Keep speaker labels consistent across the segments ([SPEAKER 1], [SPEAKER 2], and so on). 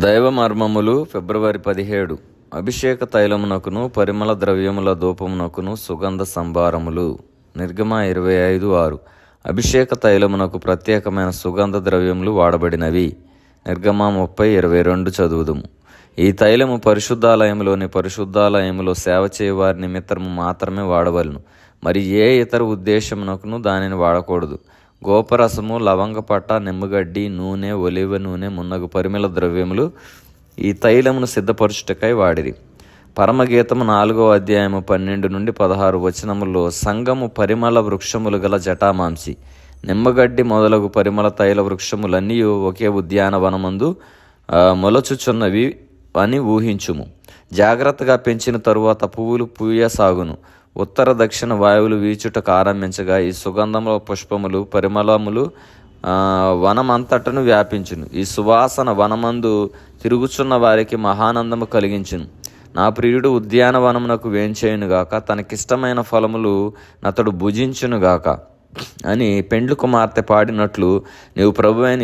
[SPEAKER 1] దైవ మర్మములు ఫిబ్రవరి 17. అభిషేక తైలమునకును పరిమళ ద్రవ్యముల ధూపమునకును సుగంధ సంభారములు. నిర్గమ 25:6. అభిషేక తైలమునకు ప్రత్యేకమైన సుగంధ ద్రవ్యములు వాడబడినవి. నిర్గమ 30:22 చదువుదుము. ఈ తైలము పరిశుద్ధాలయములోని పరిశుద్ధాలయములో సేవ చేయవారి నిమిత్తము మాత్రమే వాడవలను. మరి ఏ ఇతర ఉద్దేశమునకును దానిని వాడకూడదు. గోపరసము, లవంగపట్ట, నిమ్మగడ్డి, నూనె, ఒలివ నూనె మున్నగు పరిమళ ద్రవ్యములు ఈ తైలమును సిద్ధపరచుటకై వాడిరి. పరమగీతము 4:12-16 వచనములో సంగము పరిమళ వృక్షములు గల జటామాంసి, నిమ్మగడ్డి మొదలగు పరిమళ తైల వృక్షములన్నీ ఒకే ఉద్యానవనమందు మొలచుచున్నవి అని ఊహించుము. జాగ్రత్తగా పెంచిన తరువాత పువ్వులు పూయసాగును. ఉత్తర దక్షిణ వాయువులు వీచుటకు ఆరంభించగా ఈ సుగంధముల పుష్పములు పరిమళములు వనమంతటను వ్యాపించును. ఈ సువాసన వనమందు తిరుగుచున్న వారికి మహానందము కలిగించును. నా ప్రియుడు ఉద్యానవనమునకు వేంచేయునుగాక, తనకిష్టమైన ఫలములు నతడు భుజించునుగాక అని పెండ్లు కుమార్తె పాడినట్లు నీవు ప్రభువైన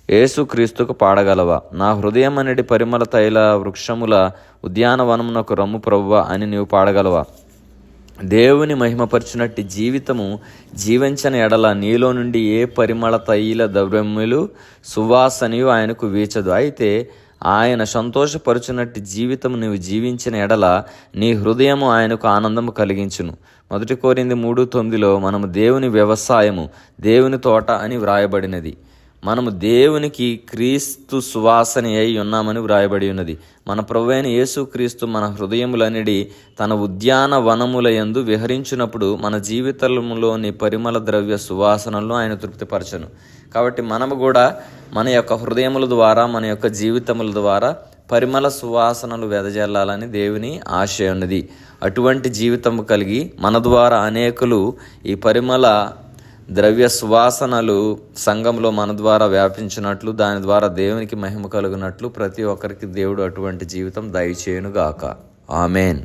[SPEAKER 1] యేసుక్రీస్తుకు పాడగలవా? నా హృదయం అనేది పరిమళ తైల వృక్షముల ఉద్యానవనమునకు రమ్ము ప్రభువా అని నీవు పాడగలవా? దేవుని మహిమపరచునట్టి జీవితము జీవించని ఎడల నీలో నుండి ఏ పరిమళ తైల ద్రవ్యములు సువాసనయు ఆయనకు వీచదు. అయితే ఆయన సంతోషపరచునట్టి జీవితము నీవు జీవించిన ఎడల నీ హృదయము ఆయనకు ఆనందము కలిగించును. 1 కొరింథీ 3:9 మనము దేవుని వ్యవసాయము, దేవుని తోట అని వ్రాయబడినది. మనము దేవునికి క్రీస్తు సువాసన అయి ఉన్నామని వ్రాయబడి ఉన్నది. మన ప్రభువైన యేసుక్రీస్తు మన హృదయములనిడి తన ఉద్యానవనముల యందు విహరించినప్పుడు మన జీవితంలోని పరిమళ ద్రవ్య సువాసనలను ఆయన తృప్తిపరచను. కాబట్టి మనము కూడా మన యొక్క హృదయముల ద్వారా, మన యొక్క జీవితముల ద్వారా పరిమళ సువాసనలు వెదజల్లాలని దేవుని ఆశ ఉన్నది. అటువంటి జీవితము కలిగి మన ద్వారా అనేకులు ఈ పరిమళ ద్రవ్య సువాసనలు సంఘంలో మన ద్వారా వ్యాపించినట్లు, దాని ద్వారా దేవునికి మహిమ కలుగునట్లు ప్రతి ఒక్కరికి దేవుడు అటువంటి జీవితం దయచేయునుగాక. ఆమెన్.